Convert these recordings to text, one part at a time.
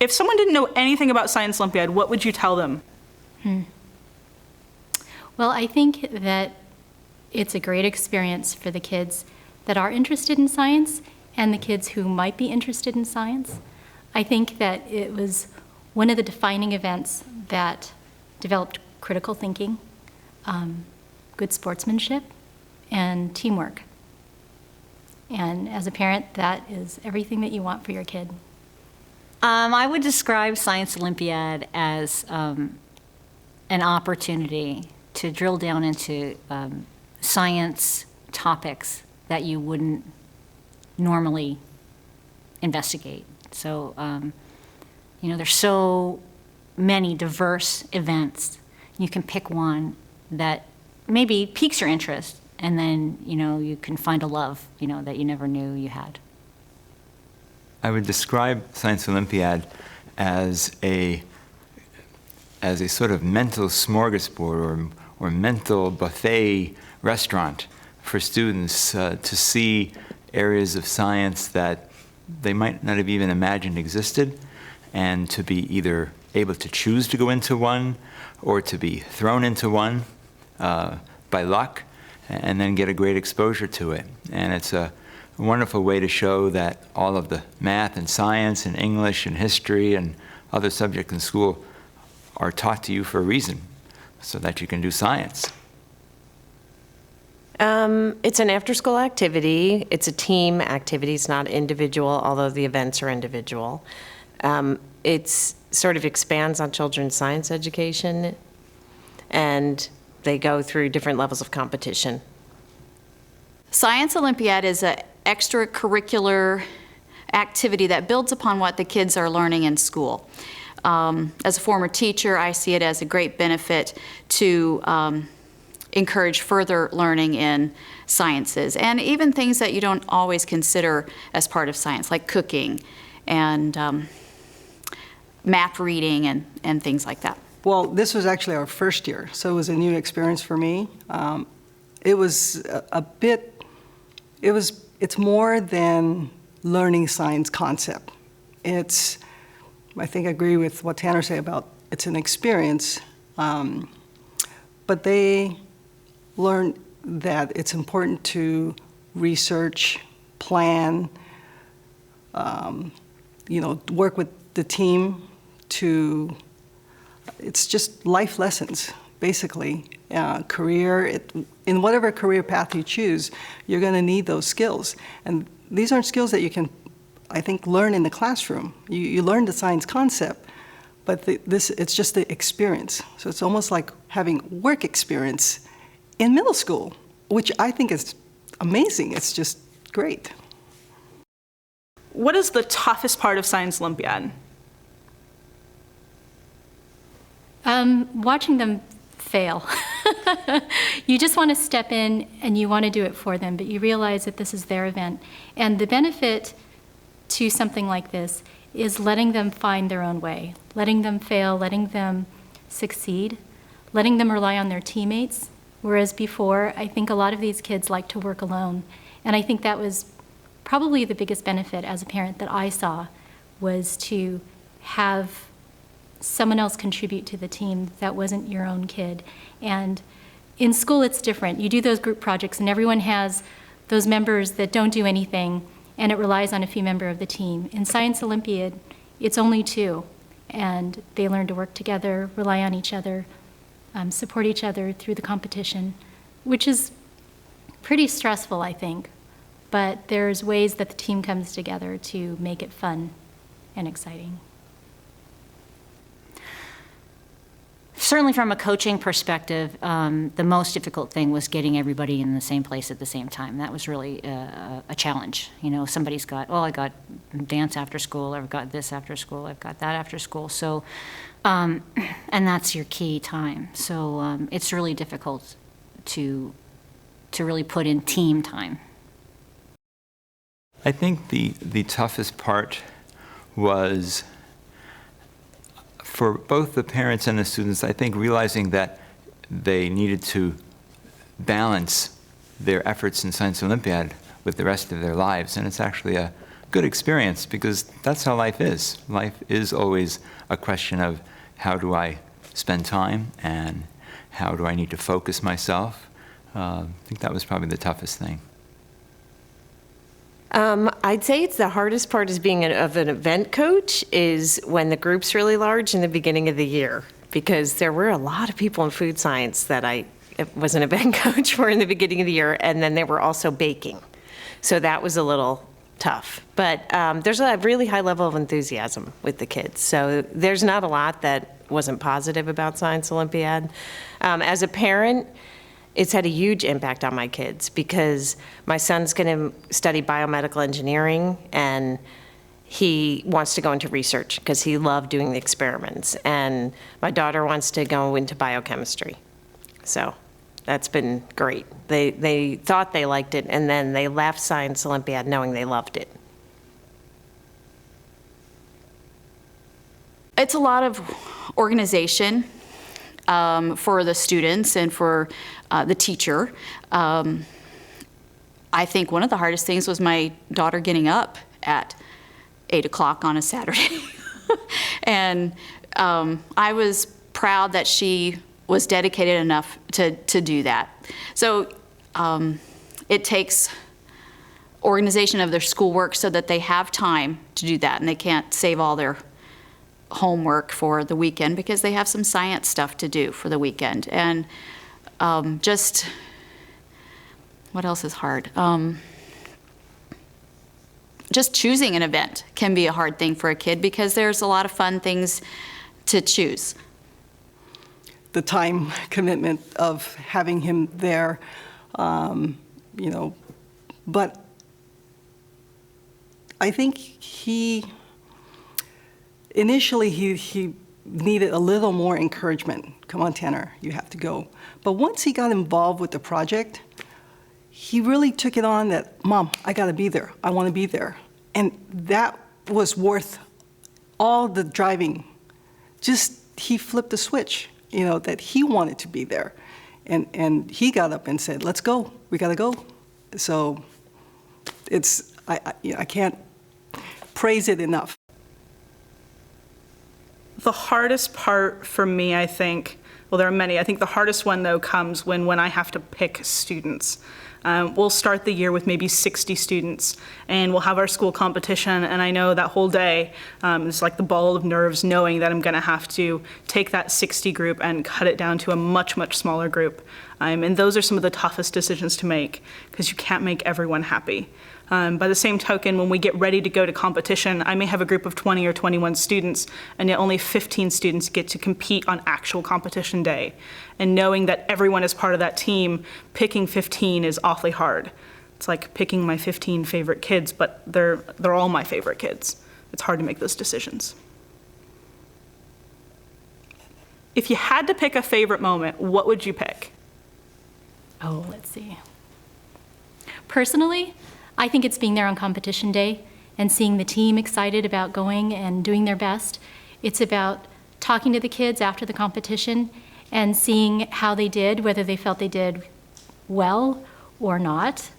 If someone didn't know anything about Science Olympiad, what would you tell them? Well, I think that it's a great experience for the kids that are interested in science and the kids who might be interested in science. I think that it was one of the defining events that developed critical thinking, good sportsmanship, and teamwork. And as a parent, that is everything that you want for your kid. I would describe Science Olympiad as an opportunity to drill down into science topics that you wouldn't normally investigate. So, there's so many diverse events. You can pick one that maybe piques your interest, and then, you can find a love, that you never knew you had. I would describe Science Olympiad as a sort of mental smorgasbord or mental buffet restaurant for students to see areas of science that they might not have even imagined existed, and to be either able to choose to go into one or to be thrown into one by luck, and then get a great exposure to it. And it's a wonderful way to show that all of the math and science and English and history and other subjects in school are taught to you for a reason, so that you can do science. It's an after-school activity. It's a team activity. It's not individual, although the events are individual. It's sort of expands on children's science education, and they go through different levels of competition. Science Olympiad is an extracurricular activity that builds upon what the kids are learning in school. As a former teacher, I see it as a great benefit to encourage further learning in sciences, and even things that you don't always consider as part of science, like cooking and map reading and things like that. Well, this was actually our first year, so it was a new experience for me. It was it's more than learning science concept. I think I agree with what Tanner said about it's an experience, but they learn that it's important to research, plan, work with the team it's just life lessons, basically. In whatever career path you choose, you're going to need those skills. And these aren't skills that you can, I think, learn in the classroom. You learn the science concept, but it's just the experience. So it's almost like having work experience in middle school, which I think is amazing. It's just great. What is the toughest part of Science Olympiad? Watching them fail. You just want to step in and you want to do it for them, but you realize that this is their event. And the benefit to something like this is letting them find their own way, letting them fail, letting them succeed, letting them rely on their teammates. Whereas before, I think a lot of these kids like to work alone. And I think that was probably the biggest benefit as a parent that I saw, was to have someone else contribute to the team that wasn't your own kid. And in school, it's different. You do those group projects, and everyone has those members that don't do anything, and it relies on a few members of the team. In Science Olympiad, it's only two, and they learn to work together, rely on each other, support each other through the competition, which is pretty stressful, I think. But there's ways that the team comes together to make it fun and exciting. Certainly from a coaching perspective, the most difficult thing was getting everybody in the same place at the same time. That was really a challenge. Somebody's got, I got dance after school, I've got this after school, I've got that after school. So, and that's your key time. So it's really difficult to really put in team time. I think the toughest part was, for both the parents and the students, I think realizing that they needed to balance their efforts in Science Olympiad with the rest of their lives. And it's actually a good experience because that's how life is. Life is always a question of how do I spend time and how do I need to focus myself. I think that was probably the toughest thing. I'd say it's the hardest part is being of an event coach is when the group's really large in the beginning of the year, because there were a lot of people in food science that I was an event coach for in the beginning of the year, and then they were also baking. So that was a little tough. But there's a really high level of enthusiasm with the kids. So there's not a lot that wasn't positive about Science Olympiad. As a parent, it's had a huge impact on my kids because my son's going to study biomedical engineering and he wants to go into research because he loved doing the experiments. And my daughter wants to go into biochemistry. So that's been great. They thought they liked it and then they left Science Olympiad knowing they loved it. It's a lot of organization for the students and for the teacher. I think one of the hardest things was my daughter getting up at 8 o'clock on a Saturday. And I was proud that she was dedicated enough to do that. So it takes organization of their schoolwork so that they have time to do that and they can't save all their homework for the weekend because they have some science stuff to do for the weekend. And just, what else is hard? Just choosing an event can be a hard thing for a kid because there's a lot of fun things to choose. The time commitment of having him there, but I think initially he needed a little more encouragement. Come on, Tanner, you have to go. But once he got involved with the project, he really took it on that, Mom, I gotta be there. I wanna be there. And that was worth all the driving. Just, he flipped the switch, that he wanted to be there. And he got up and said, let's go, we gotta go. So I can't praise it enough. The hardest part for me, I think, well, there are many. I think the hardest one, though, comes when I have to pick students. We'll start the year with maybe 60 students, and we'll have our school competition, and I know that whole day is like the ball of nerves knowing that I'm going to have to take that 60 group and cut it down to a much, much smaller group. And those are some of the toughest decisions to make because you can't make everyone happy. By the same token, when we get ready to go to competition, I may have a group of 20 or 21 students, and yet only 15 students get to compete on actual competition day. And knowing that everyone is part of that team, picking 15 is awfully hard. It's like picking my 15 favorite kids, but they're all my favorite kids. It's hard to make those decisions. If you had to pick a favorite moment, what would you pick? Oh, let's see. Personally, I think it's being there on competition day and seeing the team excited about going and doing their best. It's about talking to the kids after the competition and seeing how they did, whether they felt they did well or not.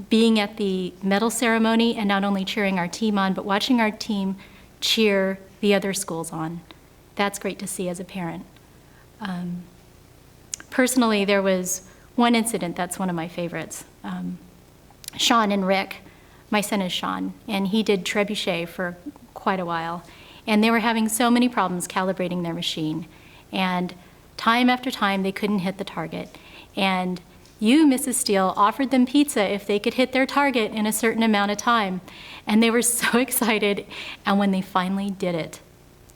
Being at the medal ceremony and not only cheering our team on, but watching our team cheer the other schools on. That's great to see as a parent. Personally, there was one incident that's one of my favorites. Sean and Rick, my son is Sean, and he did trebuchet for quite a while. And they were having so many problems calibrating their machine. And time after time, they couldn't hit the target. And you, Mrs. Steele, offered them pizza if they could hit their target in a certain amount of time. And they were so excited. And when they finally did it,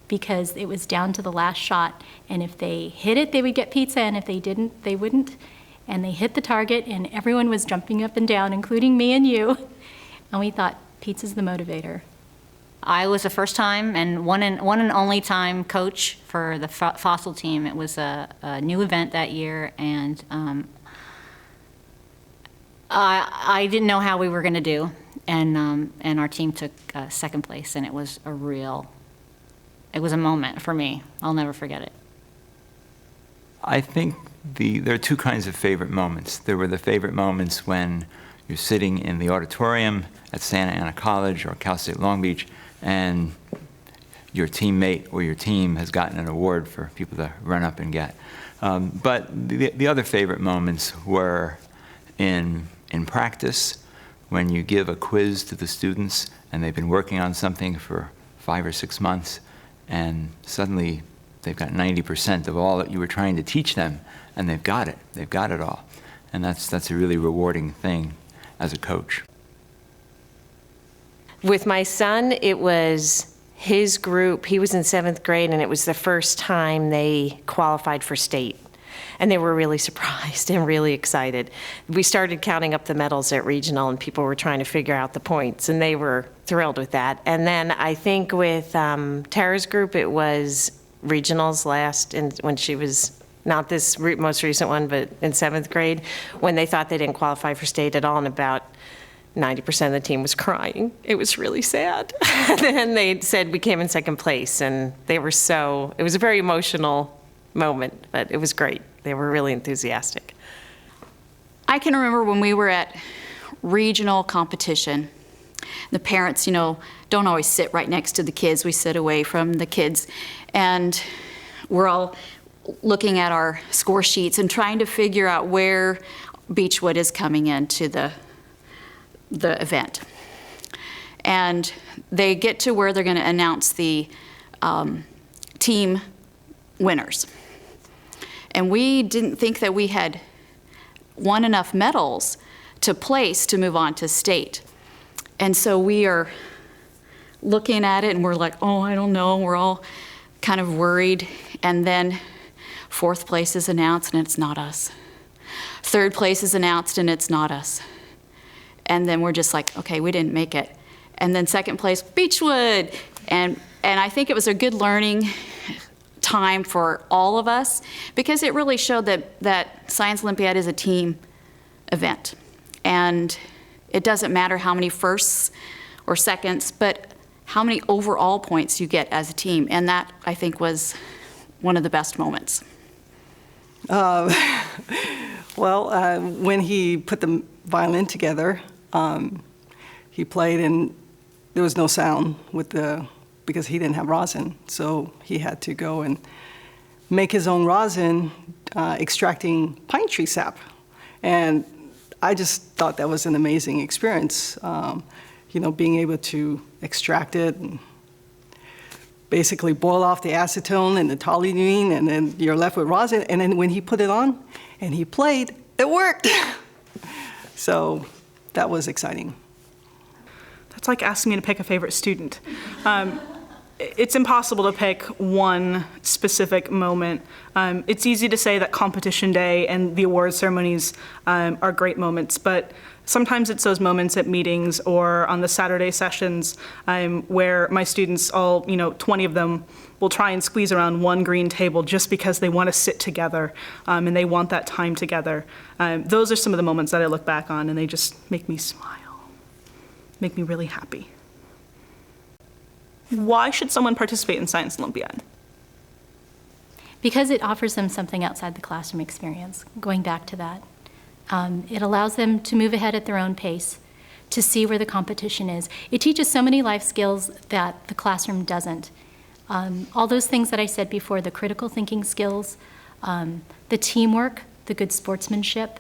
because it was down to the last shot, and if they hit it, they would get pizza, and if they didn't, they wouldn't. And they hit the target, and everyone was jumping up and down, including me and you. And we thought, pizza's the motivator. I was a first time and one and only time coach for the fossil team. It was a new event that year, and I didn't know how we were going to do, and our team took second place, and it was a moment for me. I'll never forget it. I think there are two kinds of favorite moments. There were the favorite moments when you're sitting in the auditorium at Santa Ana College or Cal State Long Beach, and your teammate or your team has gotten an award for people to run up and get. But the other favorite moments were in practice, when you give a quiz to the students and they've been working on something for 5 or 6 months, and suddenly they've got 90% of all that you were trying to teach them, and they've got it all. And that's a really rewarding thing as a coach. With my son, it was his group. He was in 7th grade, and it was the first time they qualified for state. And they were really surprised and really excited. We started counting up the medals at regional, and people were trying to figure out the points, and they were thrilled with that. And then I think with Tara's group, it was regionals last, when she was, not this most recent one, but in 7th grade, when they thought they didn't qualify for state at all, and about 90% of the team was crying. It was really sad. And then they said we came in 2nd place, and they were it was a very emotional moment, but it was great. They were really enthusiastic. I can remember when we were at regional competition, the parents, don't always sit right next to the kids. We sit away from the kids, and we're all looking at our score sheets and trying to figure out where Beechwood is coming into the event. And they get to where they're going to announce the team winners. And we didn't think that we had won enough medals to place to move on to state. And so we are looking at it, and we're like, oh, I don't know. We're all kind of worried. And then 4th place is announced, and it's not us. 3rd place is announced, and it's not us. And then we're just like, okay, we didn't make it. And then 2nd place, Beechwood. And I think it was a good learning time for all of us, because it really showed that Science Olympiad is a team event. And it doesn't matter how many firsts or seconds, but how many overall points you get as a team. And that, I think, was one of the best moments. When he put the violin together, he played, and there was no sound because he didn't have rosin. So he had to go and make his own rosin, extracting pine tree sap. And I just thought that was an amazing experience, being able to extract it and basically boil off the acetone and the toluene, and then you're left with rosin. And then when he put it on and he played, it worked. So that was exciting. That's like asking me to pick a favorite student. It's impossible to pick one specific moment. It's easy to say that competition day and the award ceremonies are great moments, but sometimes it's those moments at meetings or on the Saturday sessions where my students, all 20 of them, will try and squeeze around one green table just because they want to sit together and they want that time together. Those are some of the moments that I look back on, and they just make me smile, make me really happy. Why should someone participate in Science Olympiad? Because it offers them something outside the classroom experience, going back to that. It allows them to move ahead at their own pace, to see where the competition is. It teaches so many life skills that the classroom doesn't. All those things that I said before, the critical thinking skills, the teamwork, the good sportsmanship,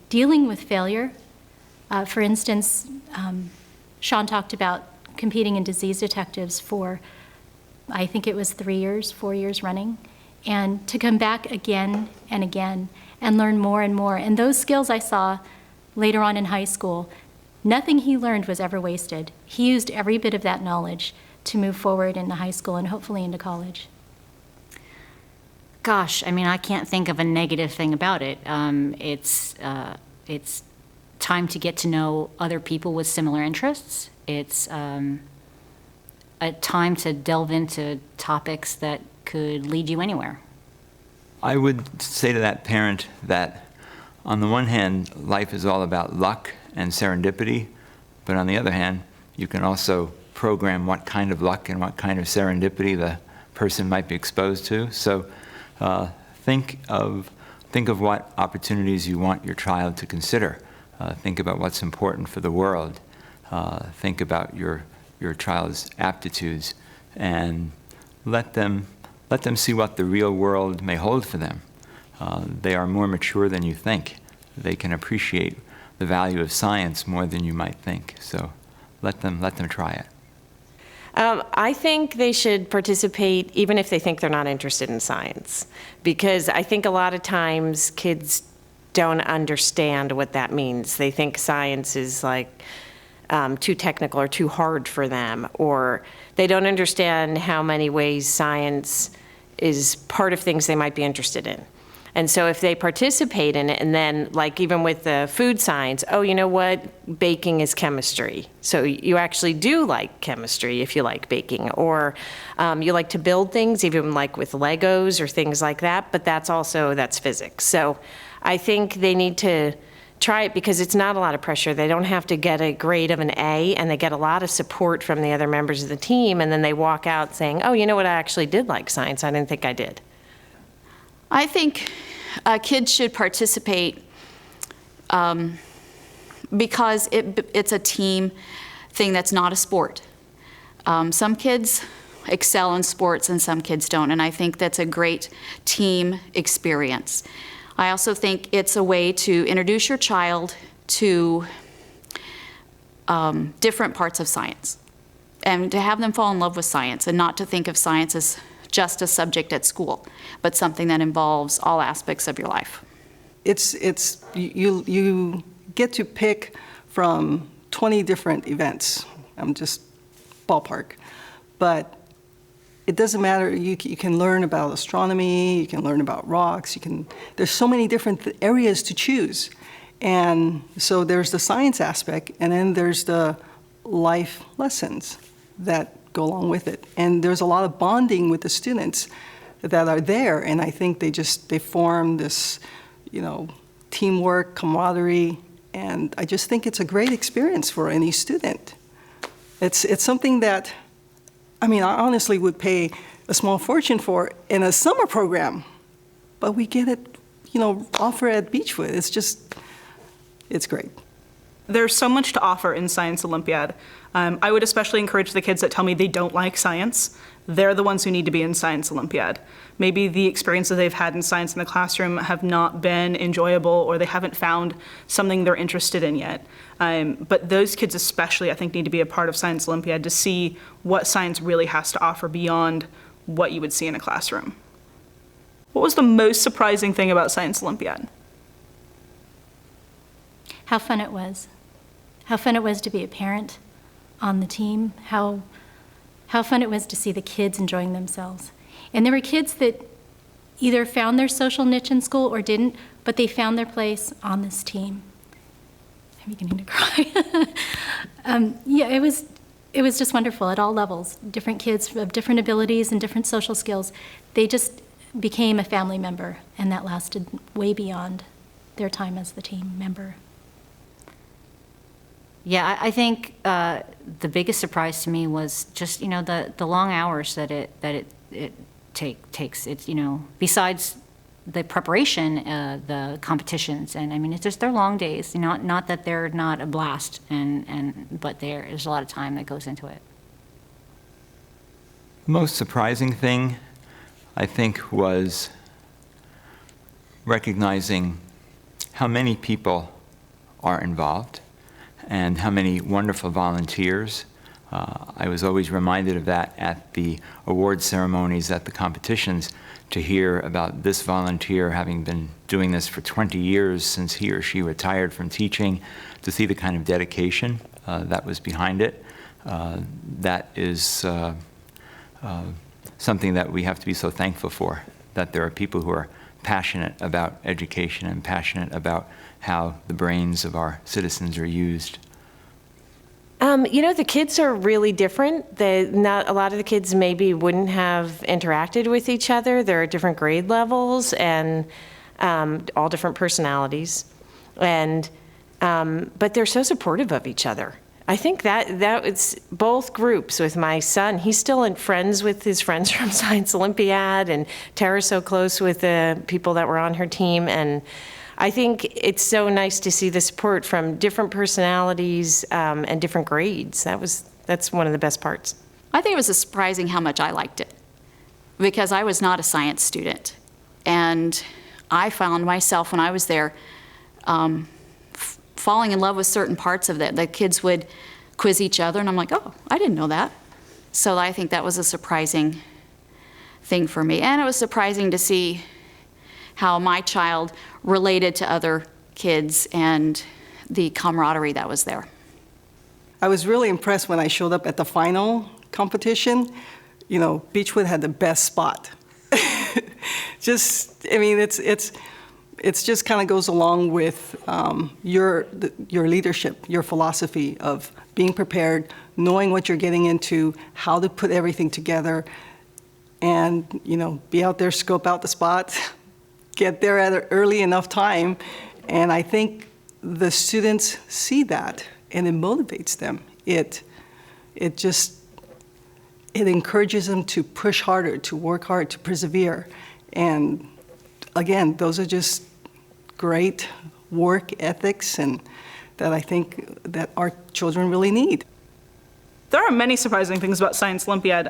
dealing with failure. For instance, Sean talked about competing in disease detectives for, I think it was 4 years running, and to come back again and again and learn more and more. And those skills I saw later on in high school, nothing he learned was ever wasted. He used every bit of that knowledge to move forward into high school and hopefully into college. Gosh, I can't think of a negative thing about it. It's time to get to know other people with similar interests. It's a time to delve into topics that could lead you anywhere. I would say to that parent that, on the one hand, life is all about luck and serendipity, but on the other hand, you can also program what kind of luck and what kind of serendipity the person might be exposed to. So think of what opportunities you want your child to consider. Think about what's important for the world. Think about your child's aptitudes, and let them see what the real world may hold for them. They are more mature than you think. They can appreciate the value of science more than you might think. So let them try it. I think they should participate even if they think they're not interested in science, because I think a lot of times kids don't understand what that means. They think science is like too technical or too hard for them, or they don't understand how many ways science is part of things they might be interested in. And so if they participate in it, and then like even with the food science, oh, you know what, baking is chemistry. So you actually do like chemistry if you like baking, or you like to build things, even like with Legos or things like that, but that's physics. So I think they need to try it because it's not a lot of pressure. They don't have to get a grade of an A, and they get a lot of support from the other members of the team, and then they walk out saying, oh, you know what, I actually did like science. I didn't think I did. I think kids should participate because it's a team thing that's not a sport. Some kids excel in sports and some kids don't, and I think that's a great team experience. I also think it's a way to introduce your child to different parts of science and to have them fall in love with science and not to think of science as just a subject at school, but something that involves all aspects of your life. You get to pick from 20 different events. I'm just ballpark, but it doesn't matter. You can learn about astronomy. You can learn about rocks. There's so many different areas to choose, and so there's the science aspect, and then there's the life lessons that go along with it. And there's a lot of bonding with the students that are there, and I think they form this, teamwork, camaraderie, and I just think it's a great experience for any student. It's something that, I honestly would pay a small fortune for in a summer program, but we get it, offered at Beechwood. It's great. There's so much to offer in Science Olympiad. I would especially encourage the kids that tell me they don't like science. They're the ones who need to be in Science Olympiad. Maybe the experiences they've had in science in the classroom have not been enjoyable, or they haven't found something they're interested in yet. But those kids especially, I think, need to be a part of Science Olympiad to see what science really has to offer beyond what you would see in a classroom. What was the most surprising thing about Science Olympiad? How fun it was. How fun it was to be a parent on the team. How fun it was to see the kids enjoying themselves. And there were kids that either found their social niche in school or didn't, but they found their place on this team. I'm beginning to cry. It was just wonderful at all levels. Different kids of different abilities and different social skills. They just became a family member, and that lasted way beyond their time as the team member. Yeah, I think the biggest surprise to me was just the long hours that it takes. It's besides the preparation, the competitions, and it's just they're long days. Not that they're not a blast, but there's a lot of time that goes into it. The most surprising thing, I think, was recognizing how many people are involved and how many wonderful volunteers. I was always reminded of that at the award ceremonies, at the competitions, to hear about this volunteer having been doing this for 20 years since he or she retired from teaching, to see the kind of dedication that was behind it. That is something that we have to be so thankful for, that there are people who are passionate about education and passionate about how the brains of our citizens are used. The kids are really different. A lot of the kids maybe wouldn't have interacted with each other. They're at different grade levels and all different personalities, but they're so supportive of each other. I think that it's both groups. With my son, he's still friends with his friends from Science Olympiad, and Tara's so close with the people that were on her team, and I think it's so nice to see the support from different personalities and different grades. That's one of the best parts. I think it was surprising how much I liked it, because I was not a science student. And I found myself, when I was there, falling in love with certain parts of it. The kids would quiz each other, and I'm like, oh, I didn't know that. So I think that was a surprising thing for me. And it was surprising to see how my child related to other kids and the camaraderie that was there. I was really impressed when I showed up at the final competition. You know, Beechwood had the best spot. It's just kind of goes along with your leadership, your philosophy of being prepared, knowing what you're getting into, how to put everything together, and, you know, be out there, scope out the spot, get there at an early enough time. And I think the students see that, and it motivates them. It encourages them to push harder, to work hard, to persevere. And again, those are just great work ethics, and that I think that our children really need. There are many surprising things about Science Olympiad,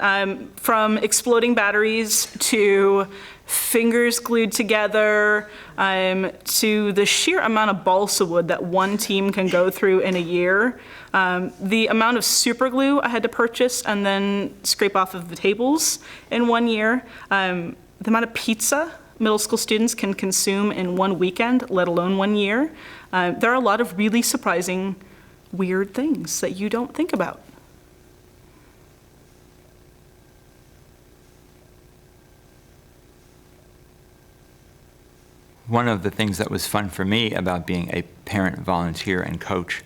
from exploding batteries to fingers glued together, to the sheer amount of balsa wood that one team can go through in a year. The amount of super glue I had to purchase and then scrape off of the tables in 1 year. The amount of pizza middle school students can consume in one weekend, let alone 1 year. There are a lot of really surprising, weird things that you don't think about. One of the things that was fun for me about being a parent, volunteer, and coach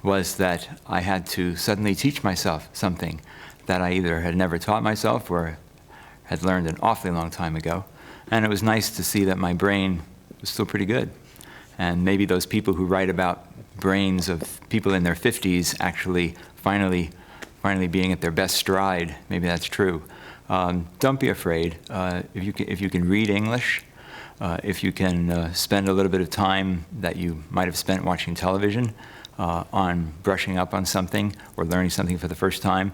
was that I had to suddenly teach myself something that I either had never taught myself or had learned an awfully long time ago. And it was nice to see that my brain was still pretty good. And maybe those people who write about brains of people in their 50s actually finally being at their best stride, maybe that's true. Don't be afraid. If you can read English, if you can spend a little bit of time that you might have spent watching television on brushing up on something or learning something for the first time,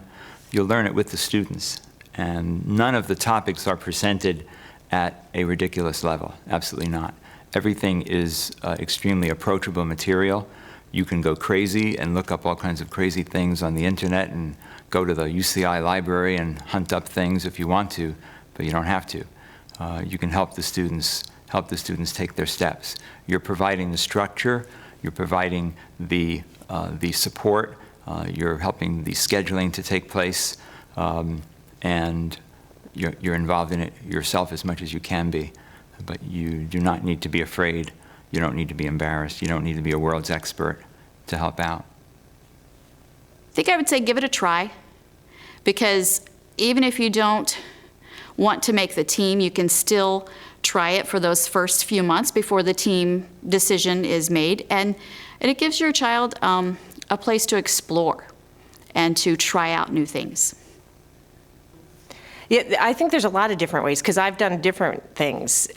you'll learn it with the students. And none of the topics are presented at a ridiculous level, absolutely not. Everything is extremely approachable material. You can go crazy and look up all kinds of crazy things on the internet and go to the UCI library and hunt up things if you want to, but you don't have to. You can help the students take their steps. You're providing the structure, you're providing the support, you're helping the scheduling to take place, and you're involved in it yourself as much as you can be. But you do not need to be afraid. You don't need to be embarrassed. You don't need to be a world's expert to help out. I think I would say give it a try, because even if you don't want to make the team, you can still try it for those first few months before the team decision is made. And it gives your child a place to explore and to try out new things. Yeah, I think there's a lot of different ways, because I've done different things.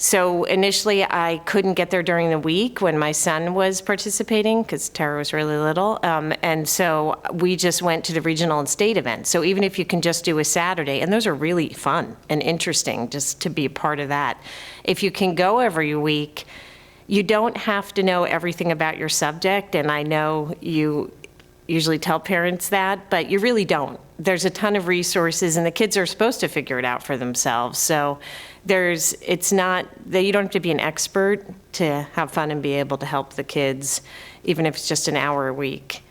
So initially, I couldn't get there during the week when my son was participating, because Tara was really little. And so we just went to the regional and state events. So even if you can just do a Saturday, and those are really fun and interesting just to be a part of that. If you can go every week, you don't have to know everything about your subject. And I know you usually tell parents that, but you really don't. There's a ton of resources, and the kids are supposed to figure it out for themselves. So it's not that you don't have to be an expert to have fun and be able to help the kids, even if it's just an hour a week.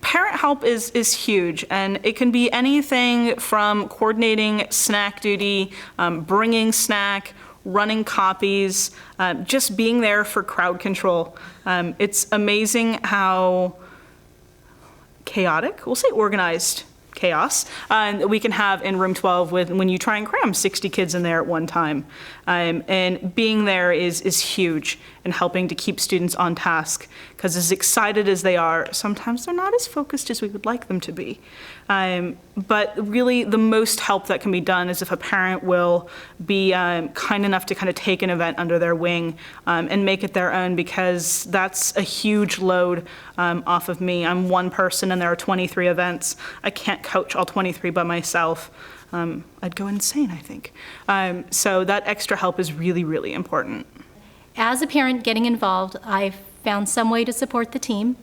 Parent help is huge, and it can be anything from coordinating snack duty, bringing snack, running copies, just being there for crowd control. It's amazing how chaotic, we'll say organized, chaos that we can have in room 12 when you try and cram 60 kids in there at one time. And being there is huge in helping to keep students on task, because as excited as they are, sometimes they're not as focused as we would like them to be. But really the most help that can be done is if a parent will be kind enough to kind of take an event under their wing and make it their own, because that's a huge load off of me. I'm one person and there are 23 events. I can't coach all 23 by myself. I'd go insane, I think. So that extra help is really, really important. As a parent getting involved, I found some way to support the team.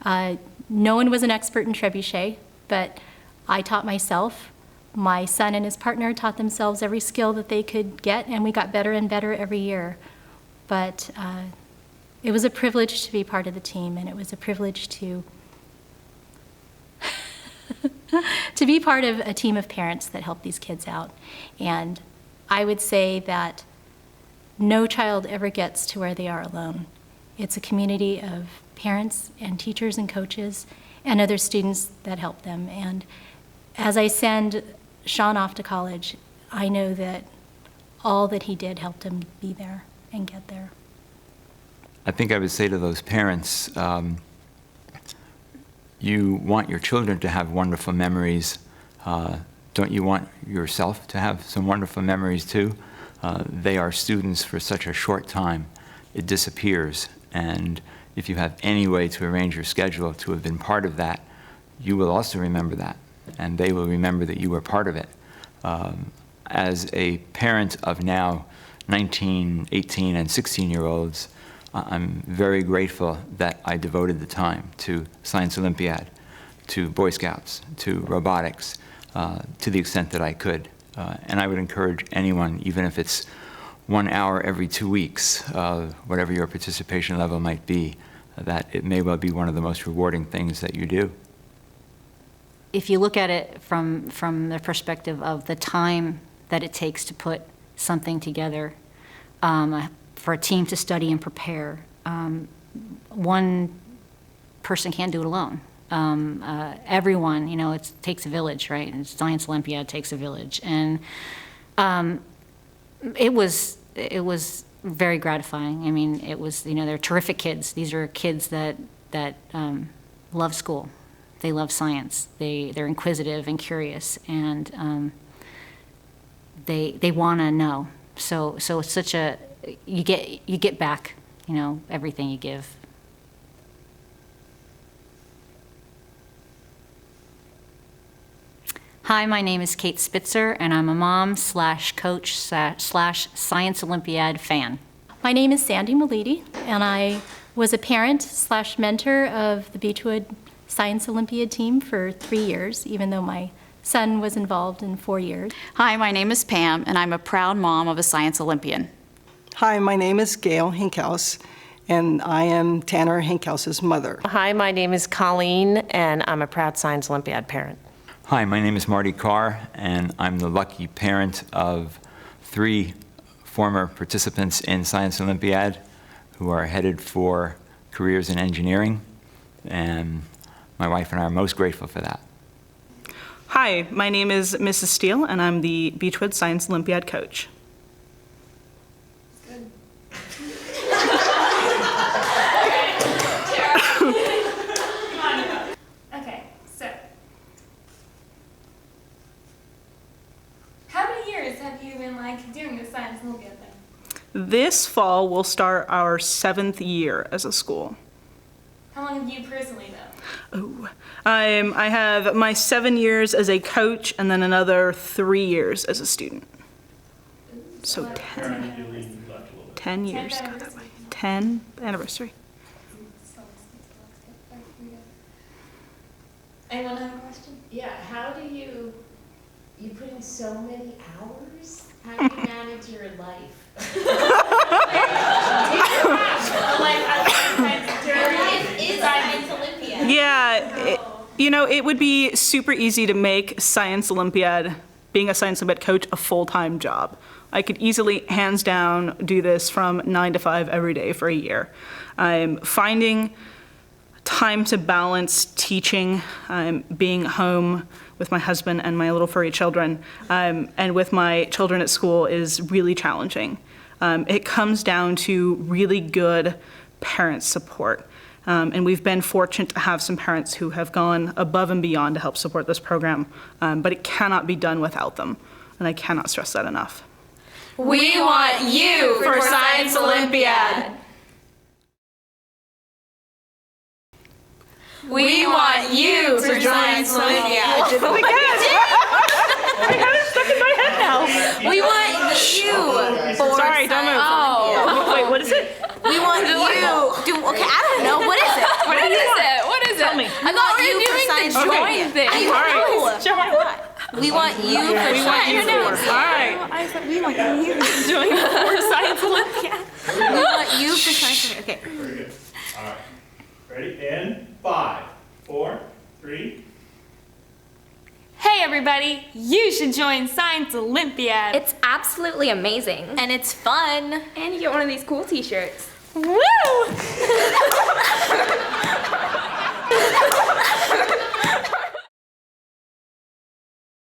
No one was an expert in trebuchet, but I taught myself. My son and his partner taught themselves every skill that they could get, and we got better and better every year. But it was a privilege to be part of the team, and it was a privilege to to be part of a team of parents that help these kids out. And I would say that no child ever gets to where they are alone. It's a community of parents and teachers and coaches and other students that help them. And as I send Sean off to college, I know that all that he did helped him be there and get there. I think I would say to those parents, you want your children to have wonderful memories. Don't you want yourself to have some wonderful memories too? They are students for such a short time. It disappears. And if you have any way to arrange your schedule to have been part of that, you will also remember that. And they will remember that you were part of it. As a parent of now 19, 18, and 16-year-olds, I'm very grateful that I devoted the time to Science Olympiad, to Boy Scouts, to robotics, to the extent that I could. And I would encourage anyone, even if it's 1 hour every 2 weeks, whatever your participation level might be, that it may well be one of the most rewarding things that you do. If you look at it from the perspective of the time that it takes to put something together, for a team to study and prepare, one person can't do it alone. Everyone, it takes a village, right? And Science Olympiad takes a village. And it was very gratifying. I mean, it was, they're terrific kids. These are kids that love school. They love science. They're inquisitive and curious, and they want to know. So it's such a, you get back, everything you give. Hi, my name is Kate Spitzer, and I'm a mom / coach / Science Olympiad fan. My name is Sandy Malidi, and I was a parent / mentor of the Beechwood Science Olympiad team for 3 years, even though my son was involved in 4 years. Hi, my name is Pam, and I'm a proud mom of a Science Olympian. Hi, my name is Gail Hinkhouse, and I am Tanner Hinkhouse's mother. Hi, my name is Colleen, and I'm a proud Science Olympiad parent. Hi, my name is Marty Carr, and I'm the lucky parent of 3 former participants in Science Olympiad who are headed for careers in engineering, and my wife and I are most grateful for that. Hi, my name is Mrs. Steele, and I'm the Beechwood Science Olympiad coach. Okay, so how many years have you been doing the Science Olympiad thing? This fall, we'll start our 7th year as a school. How long have you personally done? Oh, I have my 7 years as a coach and then another 3 years as a student. So 10 years. God, that way. 10 anniversary. Anyone have a question? Yeah, how do you put in so many hours? How do you manage your life? Is Science Olympiad? Yeah, it would be super easy to make Science Olympiad, being a Science Olympiad coach, a full-time job. I could easily, hands down, do this from 9 to 5 every day for a year. Finding time to balance teaching, being home with my husband and my little furry children, and with my children at school is really challenging. It comes down to really good parent support. And we've been fortunate to have some parents who have gone above and beyond to help support this program, but it cannot be done without them, and I cannot stress that enough. We want you for Science Olympiad. We want you for Science Olympiad. We want you for Sorry, don't move. Oh. Wait, what is it? We want you. Okay, I don't know. What is it? What is it? What is Tell me. I thought we were doing the join thing. All right. We want you for We want you Science for. All right. I said we want you doing it for Science Olympiad. We want you for Science Olympiad. Okay. Very good. All right. Ready? And 5, 4, 3. Hey everybody, you should join Science Olympiad. It's absolutely amazing. And it's fun. And you get one of these cool t-shirts. Woo!